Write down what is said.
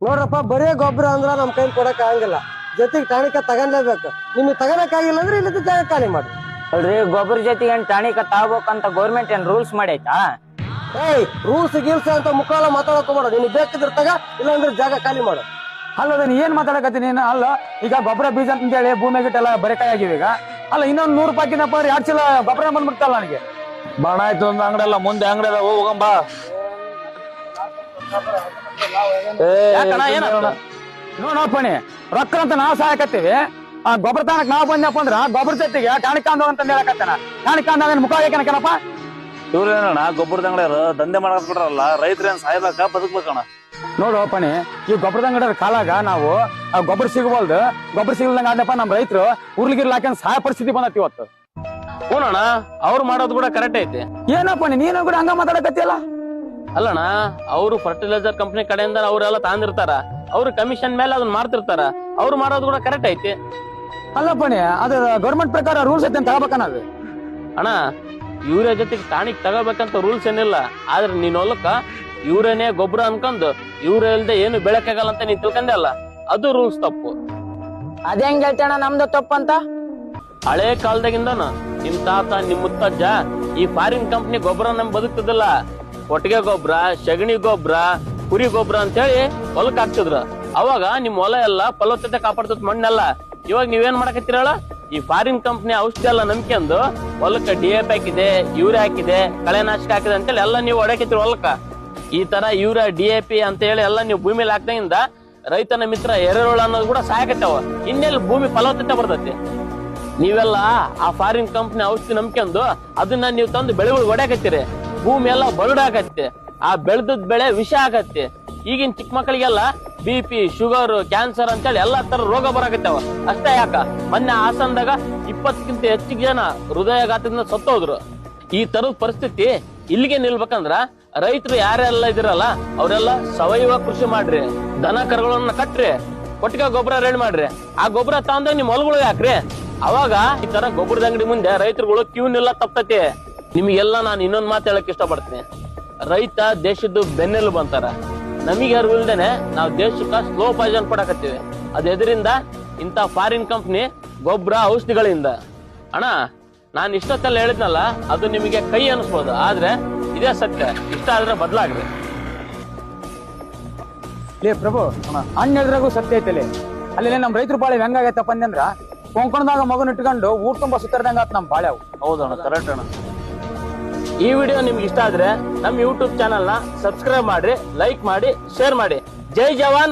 ನೋಡ್ರಪ್ಪ ಬರೇ ಗೊಬ್ಬರ ಅಂದ್ರ ನಮ್ ಕೈ ಕೊಡಕ್ ಆಗಂಗಿಲ್ಲ, ಜೊತೆಗೆ ಟಾಣಿಕ ತಗೊಂಡ್ಲೇಬೇಕು. ನಿಮಗೆ ತಗೋಕ್ ಆಗಿಲ್ಲ ಅಂದ್ರೆ ಇಲ್ಲದ ಜಾಗ ಖಾಲಿ ಮಾಡಿ. ಅಲ್ರಿ ಗೊಬ್ಬರ ಜೊತೆಗೆ ಟಾಣಿಕ ತಗೋಬೇಕಂತ ಗೌರ್ಮೆಂಟ್ ಏನ್ ರೂಲ್ಸ್ ಮಾಡೈತಾ? ಏಯ್ ರೂಲ್ಸ್ ಗೀಲ್ಸ್ ಅಂತ ಮುಖಾಲ ಮಾತಾಡಕೋಬೇಡ. ನಿನ್ ಬೇಕಿದ್ರೆ ತಗ, ಇಲ್ಲಾಂದ್ರೆ ಜಾಗ ಖಾಲಿ ಮಾಡು. ಅಲ್ಲದ ನೀ ಏನ್ ಮಾತಾಡಕತ್ತೀನಿ ನೀನು? ಅಲ್ಲ ಈಗ ಗೊಬ್ಬರ ಬೀಜ ಅಂತ ಹೇಳಿ ಭೂಮಿ ಗಿಟ್ಟೆಲ್ಲ ಬರೇಕಾಯಿ ಆಗಿವೆ. ಈಗ ಅಲ್ಲ ಇನ್ನೊಂದ್ 100 ರೂಪಾಯಿನಪ್ಪ ಅಂದ್ರೆ 2 ಚೀಲ ಗೊಬ್ಬರ ಬಂದ್ಬಿಡ್ತಲ್ಲ ನನಗೆ. ಬಾಣ ಆಯ್ತು ಒಂದು ಅಂಗಡಿ ಅಲ್ಲ, ಮುಂದೆ ಅಂಗಡಿ ಅದ, ಹೋಗಂಬ. ನೋಡಪ್ಪಣಿ ರೊಕ್ಕ ಅಂತ ನಾವ್ ಸಹಾಯಕತ್ತೀವಿ, ಆ ಗೊಬ್ಬರ ತಾನಕ್ ನಾವ್ ಬಂದಪ್ಪ ಅಂದ್ರ ಗೊಬ್ಬರ ಜೊತೆಗೆ ಟಾಣಿಕ ಅಂತ ಹೇಳಕತ್ತಾನ. ಟಾಣಿಕ ಅಂದ ಮುಖ ಹಾಕನಕನಪ್ಪ. ಇವ್ರೇನಣ್ಣ ಗೊಬ್ಬರದ ಅಂಗಡಿಯರು ದಂಧೆ ಮಾಡಕ್ ಬಿಡ್ರಲ್ಲ, ರೈತರೇನ್ ಸಾಯ್ಬೇಕ ಬದುಕ್ಬೇಕಣ್ಣ. ನೋಡು ಅಪ್ಪಣಿ, ಈ ಗೊಬ್ಬರದ ಅಂಗಡಿಯ ಕಾಲಾಗ ನಾವು ಗೊಬ್ಬರ ಸಿಗಬಲ್ದು, ಗೊಬ್ಬರ ಸಿಗಲ್ದಂಗ ಆದಪ್ಪ ನಮ್ ರೈತರು ಉರ್ಲಿಗಿರ್ಲಿ ಹಾಕಂದ್ ಸಹಾಯ ಪರಿಸ್ಥಿತಿ ಬಂದತಿ ಇವತ್ತು. ಹೂನಣ್ಣ, ಅವ್ರು ಮಾಡೋದು ಕೂಡ ಕರೆಕ್ಟ್ ಐತಿ. ಏನಪ್ಪ ನೀನು ಕೂಡ ಹಂಗ ಮಾತಾಡಕತ್ತಿಯಲ್ಲ? ಅಲ್ಲಣ್ಣ, ಅವರು ಫರ್ಟಿಲೈಸರ್ ಕಂಪನಿ ಕಡೆಯಿಂದ ಅವರೆಲ್ಲ ತಾಂದಿರ್ತಾರ, ಅವ್ರು ಕಮಿಷನ್ ಮೇಲೆ ಅದನ್ನ ಮಾಡ್ತಿರ್ತಾರ, ಅವ್ರು ಮಾಡೋದು ಕೂಡ ಕರೆಕ್ಟ್ ಐತಿ. ಅಲ್ಲಪ್ಪಣಿ, ಅದು ಗೌರ್ಮೆಂಟ್ ಪ್ರಕಾರ ರೂಲ್ಸ್ ಐತೆ ಅಂತ ತಗೋಬೇಕನ್ನೋದು. ಅಣ್ಣ, ಯೂರಿಯಾ ಜೊತೆಗೆ ಟಾಣಿಕ್ ತಗೋಬೇಕಂತ ರೂಲ್ಸ್ ಏನಿಲ್ಲ, ಆದ್ರೆ ನೀನ್ ಹೊಲಕ್ಕ ಯೂರಿಯಾನೇ ಗೊಬ್ಬರ ಅನ್ಕೊಂಡು ಯೂರಿಯಾ ಇಲ್ದೆ ಏನು ಬೆಳಕಾಗಲ್ಲ ಅಂತ ನೀನ್ ತಿಳ್ಕೊಂಡೆ ಅಲ್ಲ, ಅದು ರೂಲ್ಸ್ ತಪ್ಪು. ಅದೇ ಹೆಂಗ್ ಹೇಳ್ತೇಣ ನಮ್ದು ತಪ್ಪಂತ? ಹಳೆ ಕಾಲದಾಗಿಂದನು ನಿಮ್ ತಾತ ನಿಮ್ ಮುತ್ತಜ್ಜ ಈ ಫಾರಿನ್ ಕಂಪ್ನಿ ಗೊಬ್ಬರ ನಮ್ ಬದುಕ್ತದಿಲ್ಲ. ಕೊಟ್ಟಿಗೆ ಗೊಬ್ಬರ, ಸಗಣಿ ಗೊಬ್ಬರ, ಕುರಿ ಗೊಬ್ಬರ ಅಂತ ಹೇಳಿ ಹೊಲಕ್ ಹಾಕ್ತಿದ್ರು. ಅವಾಗ ನಿಮ್ ಹೊಲ ಎಲ್ಲ ಫಲವತ್ತತೆ ಕಾಪಾಡ್ತದ ಮಣ್ಣೆಲ್ಲ. ಇವಾಗ ನೀವೇನ್ ಮಾಡಕತ್ತೀರಳ? ಈ ಫಾರಿನ್ ಕಂಪ್ನಿ ಔಷಧಿ ಎಲ್ಲ ನಂಬ್ಕೊಂಡು ಹೊಲಕ್ಕ DAP ಹಾಕಿದೆ, ಯೂರಿಯಾ ಹಾಕಿದೆ, ಕಳೆನಾಶಕ ಹಾಕಿದೆ ಅಂತೇಳಿ ಎಲ್ಲ ನೀವು ಹೊಡಕತ್ತೀರಿ ಹೊಲಕ್ಕ. ಈ ತರ ಯೂರಿಯಾ DAP ಅಂತ ಹೇಳಿ ಎಲ್ಲ ನೀವು ಭೂಮಿಲಿ ಹಾಕ್ದಂಗಿಂದ ರೈತನ ಮಿತ್ರ ಎರೆಹುಳ ಅನ್ನೋದು ಕೂಡ ಸಾಯಕತ್ತಾವ. ಇನ್ನೆಲ್ಲಿ ಭೂಮಿ ಫಲವತ್ತತೆ ಬರ್ತೈತಿ? ನೀವೆಲ್ಲ ಆ ಫಾರಿನ್ ಕಂಪ್ನಿ ಔಷಧಿ ನಂಬ್ಕೊಂಡು ಅದನ್ನ ನೀವು ತಂದು ಬೆಳೆಗಳು ಹೊಡ್ಯಾಕತ್ತೀರಿ, ಭೂಮಿ ಎಲ್ಲ ಬರಡಾಕತ್ತೆ, ಆ ಬೆಳೆದದ್ ಬೆಳೆ ವಿಷ ಆಗತ್ತೆ. ಈಗಿನ ಚಿಕ್ಕ ಮಕ್ಕಳಿಗೆಲ್ಲ BP, ಶುಗರ್, ಕ್ಯಾನ್ಸರ್ ಅಂತೇಳಿ ಎಲ್ಲಾ ತರ ರೋಗ ಬರಾಕತ್ತಾವ. ಅಷ್ಟೇ ಯಾಕ, ಮೊನ್ನೆ ಹಾಸನದಾಗ 20ಕ್ಕಿಂತ ಹೆಚ್ಚಿಗೆ ಜನ ಹೃದಯಾಘಾತದಿಂದ ಸತ್ತೋದ್ರು. ಈ ತರದ ಪರಿಸ್ಥಿತಿ ಇಲ್ಲಿಗೆ ನಿಲ್ಬೇಕಂದ್ರ ರೈತರು ಯಾರೆಲ್ಲ ಇದಿರಲ್ಲ ಅವರೆಲ್ಲ ಸಾವಯವ ಕೃಷಿ ಮಾಡ್ರಿ, ದನ ಕರುಗಳನ್ನ ಕಟ್ರಿ, ಕೊಟ್ಟಿಗೆ ಗೊಬ್ಬರ ರೆಡಿ ಮಾಡ್ರಿ. ಆ ಗೊಬ್ಬರ ತಗೊಂಡಾಗ ನಿಮ್ ಹೊಲಗಳು ಹಾಕ್ರಿ. ಅವಾಗ ಈ ತರ ಗೊಬ್ಬರದ ಅಂಗಡಿ ಮುಂದೆ ರೈತರುಗಳು ಕ್ಯೂ ನಿಲ್ಲ ತಪ್ತತಿ. ನಿಮಗೆಲ್ಲ ನಾನು ಇನ್ನೊಂದ್ ಮಾತು ಹೇಳಕ್ ಇಷ್ಟಪಡ್ತೀನಿ. ರೈತ ದೇಶದ್ದು ಬೆನ್ನೆಲುಬು ಅಂತಾರ. ನಮಗೆ ಅರಿವಿಲ್ದೇನೆ ನಾವು ದೇಶಕ್ಕ ಸ್ಲೋ ಪಾಯ್ಸನ್ ಕೊಡಕತ್ತೀವಿ. ಅದ್ ಎದರಿಂದ? ಇಂತ ಫಾರಿನ್ ಕಂಪ್ನಿ ಗೊಬ್ಬರ ಔಷಧಿಗಳಿಂದ. ಅಣ್ಣ, ನಾನು ಇಷ್ಟೊತ್ತೆಲ್ಲ ಹೇಳಿದ್ನಲ್ಲ, ಅದು ನಿಮಗೆ ಕೈ ಅನಿಸ್ಬೋದು, ಆದ್ರೆ ಇದೇ ಸತ್ಯ. ಇಷ್ಟ ಆದ್ರೆ ಬದಲಾಗ್ರಿ. ಲೇ ಪ್ರಭು, ಅಣ್ಣ ಹೇಳಿದ್ರಾಗೂ ಸತ್ಯ ಐತಲಿ. ಅಲ್ಲಿ ನಮ್ ರೈತರು ಬಾಳೆ ಹೆಂಗಾಗೈತಪ್ಪ ಅಂದ್ರ, ಕೊಂಕಣದಾಗ ಮಗನ ಇಟ್ಕೊಂಡು ಊಟ ತುಂಬಾ ಸುತ್ತರ್ದಂಗ ಆತ್ ನಮ್ ಬಾಳೆ. ಹೌದಣ್ಣ, ಕರೆಕ್ಟ್ ಅಣ್ಣ. ಈ ವಿಡಿಯೋ ನಿಮ್ಗೆ ಇಷ್ಟ ಆದ್ರೆ ನಮ್ಮ ಯೂಟ್ಯೂಬ್ ಚಾನಲ್ ನ ಸಬ್ಸ್ಕ್ರೈಬ್ ಮಾಡ್ರಿ, ಲೈಕ್ ಮಾಡಿ, ಶೇರ್ ಮಾಡಿ. ಜೈ ಜವಾನ್.